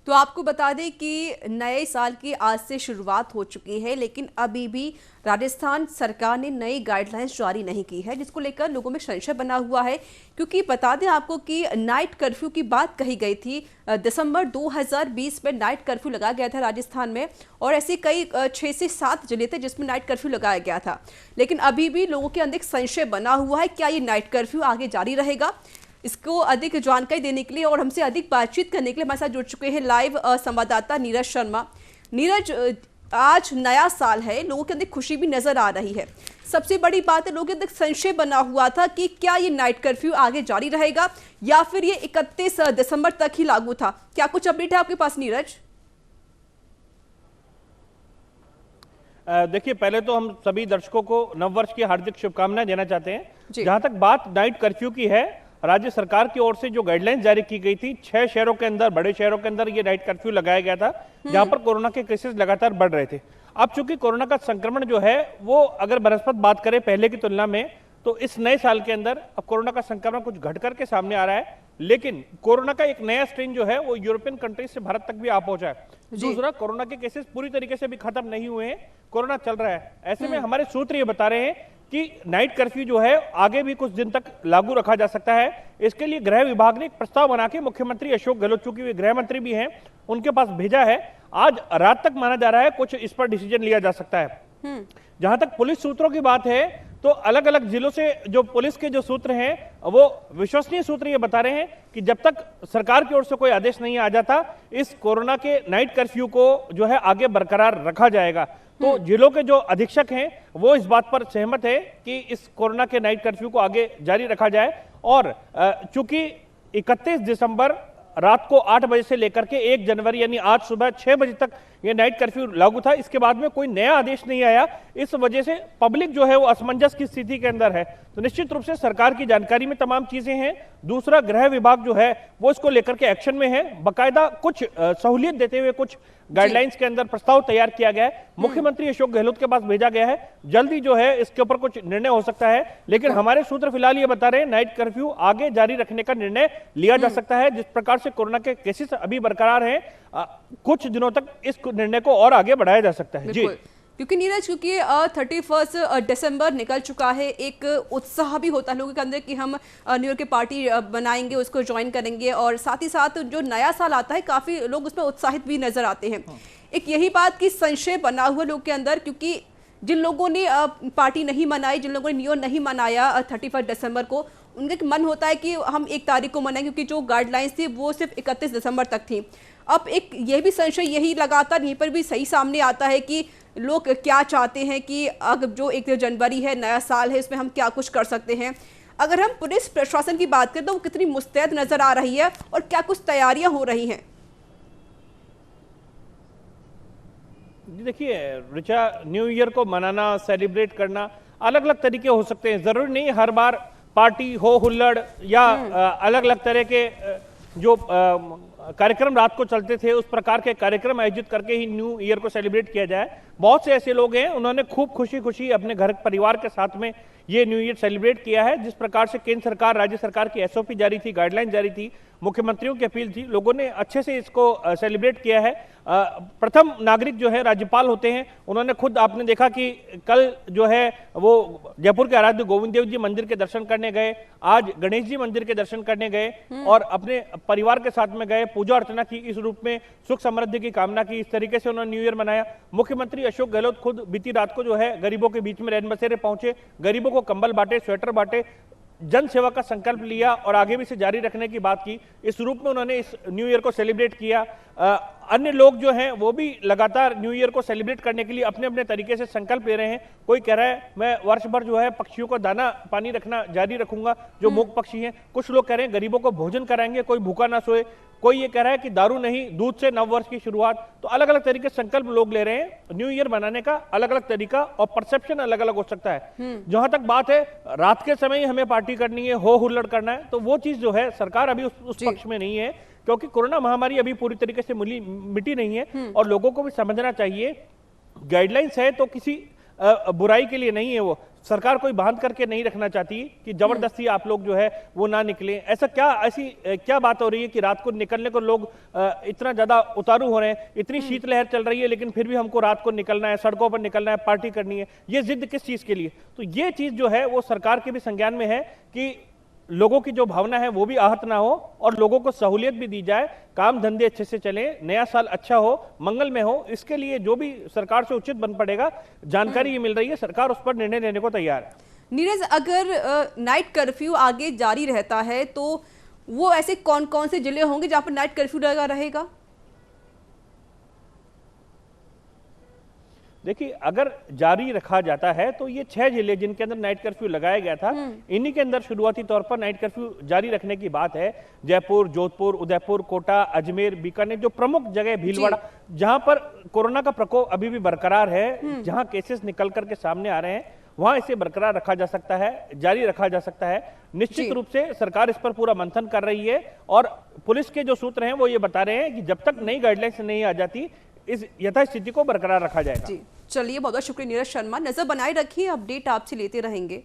तो आपको बता दें कि नए साल की आज से शुरुआत हो चुकी है, लेकिन अभी भी राजस्थान सरकार ने नई गाइडलाइंस जारी नहीं की है, जिसको लेकर लोगों में संशय बना हुआ है। क्योंकि बता दें आपको कि नाइट कर्फ्यू की बात कही गई थी, दिसंबर 2020 में नाइट कर्फ्यू लगाया गया था राजस्थान में, और ऐसे कई 6 से 7 जिले थे जिसमें नाइट कर्फ्यू लगाया गया था। लेकिन अभी भी लोगों के अंदर एक संशय बना हुआ है, क्या ये नाइट कर्फ्यू आगे जारी रहेगा? इसको अधिक जानकारी देने के लिए और हमसे अधिक बातचीत करने के लिए हमारे साथ जुड़ चुके हैं लाइव संवाददाता नीरज शर्मा। नीरज, आज नया साल है, लोगों के अंदर खुशी भी नजर आ रही है। सबसे बड़ी बात है, लोगों के अंदर संशय बना हुआ था कि क्या ये नाइट कर्फ्यू आगे जारी रहेगा या फिर ये 31 दिसंबर तक ही लागू था। क्या कुछ अपडेट है आपके पास नीरज? देखिए, पहले तो हम सभी दर्शकों को नववर्ष की हार्दिक शुभकामनाएं देना चाहते हैं। जी। जहां तक बात नाइट कर्फ्यू की है, राज्य सरकार की ओर से जो गाइडलाइंस जारी की गई थी, 6 शहरों के अंदर, बड़े शहरों के अंदर ये नाइट कर्फ्यू लगाया गया था, जहां पर कोरोना के केसेस लगातार बढ़ रहे थे। अब चूंकि कोरोना का संक्रमण जो है वो अगर बनस्पत बात करें पहले की तुलना में, तो इस नए साल के अंदर अब कोरोना का संक्रमण कुछ घट करके सामने आ रहा है। लेकिन कोरोना का एक नया स्ट्रेन जो है वो यूरोपियन कंट्रीज से भारत तक भी आ पहुंचा है। दूसरा, कोरोना के केसेस पूरी तरीके से भी खत्म नहीं हुए हैं, कोरोना चल रहा है। ऐसे में हमारे सूत्र ये बता रहे हैं कि नाइट कर्फ्यू जो है आगे भी कुछ दिन तक लागू रखा जा सकता है। इसके लिए गृह विभाग ने एक प्रस्ताव बना के मुख्यमंत्री अशोक गहलोत, चूंकि वे गृह मंत्री भी हैं, उनके पास भेजा है। आज रात तक माना जा रहा है कुछ इस पर डिसीजन लिया जा सकता है। जहां तक पुलिस सूत्रों की बात है, तो अलग अलग जिलों से जो पुलिस के जो सूत्र हैं, वो विश्वसनीय सूत्र ये बता रहे हैं कि जब तक सरकार की ओर से कोई आदेश नहीं आ जाता, इस कोरोना के नाइट कर्फ्यू को जो है आगे बरकरार रखा जाएगा। तो जिलों के जो अधीक्षक हैं वो इस बात पर सहमत है कि इस कोरोना के नाइट कर्फ्यू को आगे जारी रखा जाए। और चूंकि 31 दिसंबर रात को 8 बजे से लेकर के 1 जनवरी यानी आज सुबह 6 बजे तक ये नाइट कर्फ्यू लागू था, इसके बाद में कोई नया आदेश नहीं आया। इस वजह से पब्लिक जो है वो असमंजस की स्थिति के अंदर है। तो निश्चित रूप से सरकार की जानकारी में तमाम चीजें हैं। दूसरा, गृह विभाग जो है वो इसको लेकर के एक्शन में है। बाकायदा कुछ सहूलियत देते हुए कुछ गाइडलाइंस के अंदर प्रस्ताव तैयार किया गया है, मुख्यमंत्री अशोक गहलोत के पास भेजा गया है। जल्दी जो है इसके ऊपर कुछ निर्णय हो सकता है। लेकिन हमारे सूत्र फिलहाल ये बता रहे हैं नाइट कर्फ्यू आगे जारी रखने का निर्णय लिया जा सकता है। जिस प्रकार से कोरोना के केसेस अभी बरकरार हैं, कुछ दिनों तक इस निर्णय को और आगे बढ़ाया जा सकता है। जी, क्योंकि नीरज, क्योंकि 31 दिसंबर निकल चुका है, एक उत्साह भी होता है लोगों के अंदर कि हम न्यू ईयर की पार्टी बनाएंगे, उसको ज्वाइन करेंगे, और साथ ही साथ जो नया साल आता है काफी लोग उसमें उत्साहित भी नजर आते हैं। एक यही बात की संशय बना हुआ लोगों के अंदर, क्योंकि जिन लोगों ने पार्टी नहीं मनाई, जिन लोगों ने न्यू ईयर नहीं मनाया 31 दिसंबर को, उनका मन होता है कि हम 1 तारीख को मनाएं, क्योंकि जो गाइडलाइंस थी वो सिर्फ 31 दिसंबर तक थी। अब एक ये भी संशय यही लगातार यहीं पर भी सही सामने आता है कि लोग क्या चाहते हैं कि अब जो 1 जनवरी है, नया साल है, इसमें हम क्या कुछ कर सकते हैं। अगर हम पुलिस प्रशासन की बात करें तो वो कितनी मुस्तैद नजर आ रही है और क्या कुछ तैयारियां हो रही हैं? देखिए ऋचा, न्यू ईयर को मनाना, सेलिब्रेट करना अलग अलग तरीके हो सकते हैं। जरूरी नहीं हर बार पार्टी हो, हुल्लड़ या अलग अलग तरह के जो कार्यक्रम रात को चलते थे उस प्रकार के कार्यक्रम आयोजित करके ही न्यू ईयर को सेलिब्रेट किया जाए। बहुत से ऐसे लोग हैं, उन्होंने खूब खुशी खुशी अपने घर परिवार के साथ में ये न्यू ईयर सेलिब्रेट किया है। जिस प्रकार से केंद्र सरकार, राज्य सरकार की एसओपी जारी थी, गाइडलाइन जारी थी, मुख्यमंत्रियों की अपील थी, लोगों ने अच्छे से इसको सेलिब्रेट किया है। प्रथम नागरिक जो है राज्यपाल होते हैं, उन्होंने खुद, आपने देखा कि कल जो है वो जयपुर के आराध्य गोविंद देव जी मंदिर के दर्शन करने गए, आज गणेश जी मंदिर के दर्शन करने गए और अपने परिवार के साथ में गए, पूजा अर्चना की, इस रूप में सुख समृद्धि की कामना की। इस तरीके से उन्होंने न्यू ईयर मनाया। मुख्यमंत्री अशोक गहलोत खुद बीती रात को जो है गरीबों के बीच में रैन बसेरे पहुंचे, गरीबों को कंबल बांटे, स्वेटर बांटे, जन सेवा का संकल्प लिया और आगे भी इसे जारी रखने की बात की। इस रूप में उन्होंने इस न्यू ईयर को सेलिब्रेट किया। अन्य लोग जो हैं वो भी लगातार न्यू ईयर को सेलिब्रेट करने के लिए अपने अपने तरीके से संकल्प ले रहे हैं। कोई कह रहा है मैं वर्ष भर जो है पक्षियों को दाना पानी रखना जारी रखूंगा, जो मूक पक्षी हैं। कुछ लोग कह रहे हैं गरीबों को भोजन कराएंगे, कोई भूखा ना सोए। कोई ये कह रहा है कि दारू नहीं, दूध से नववर्ष की शुरुआत। तो अलग अलग तरीके से संकल्प लोग ले रहे हैं। न्यू ईयर मनाने का अलग अलग तरीका और परसेप्शन अलग अलग हो सकता है। जहां तक बात है रात के समय हमें पार्टी करनी है, हो हुल्लड़ करना है, तो वो चीज जो है सरकार अभी उस पक्ष में नहीं है, क्योंकि कोरोना महामारी अभी पूरी तरीके से मिटी नहीं है। और लोगों को भी समझना चाहिए गाइडलाइंस है तो किसी बुराई के लिए नहीं है, वो सरकार कोई बांध करके नहीं रखना चाहती कि जबरदस्ती आप लोग जो है वो ना निकलें। ऐसा ऐसी क्या बात हो रही है कि रात को निकलने को लोग इतना ज्यादा उतारू हो रहे हैं, इतनी शीतलहर चल रही है लेकिन फिर भी हमको रात को निकलना है, सड़कों पर निकलना है, पार्टी करनी है, ये जिद किस चीज के लिए? तो ये चीज जो है वो सरकार के भी संज्ञान में है कि लोगों की जो भावना है वो भी आहत ना हो और लोगों को सहूलियत भी दी जाए, काम धंधे अच्छे से चले, नया साल अच्छा हो, मंगल में हो। इसके लिए जो भी सरकार से उचित बन पड़ेगा, जानकारी ये मिल रही है, सरकार उस पर निर्णय लेने को तैयार है। नीरज, अगर नाइट कर्फ्यू आगे जारी रहता है तो वो ऐसे कौन कौन से जिले होंगे जहां पर नाइट कर्फ्यू लगा रहेगा? देखिए, अगर जारी रखा जाता है तो ये 6 जिले जिनके अंदर नाइट कर्फ्यू लगाया गया था, इन्हीं के अंदर शुरुआती तौर पर नाइट कर्फ्यू जारी रखने की बात है। जयपुर, जोधपुर, उदयपुर, कोटा, अजमेर, बीकानेर, जो प्रमुख जगह, भीलवाड़ा, जहां पर कोरोना का प्रकोप अभी भी बरकरार है, जहां केसेस निकल करके सामने आ रहे हैं, वहां इसे बरकरार रखा जा सकता है, जारी रखा जा सकता है। निश्चित रूप से सरकार इस पर पूरा मंथन कर रही है और पुलिस के जो सूत्र हैं वो ये बता रहे हैं कि जब तक नई गाइडलाइंस नहीं आ जाती, इस यथास्थिति को बरकरार रखा जाएगा। जी, चलिए, बहुत बहुत शुक्रिया नीरज शर्मा। नजर बनाए रखिए, अपडेट आपसे लेते रहेंगे।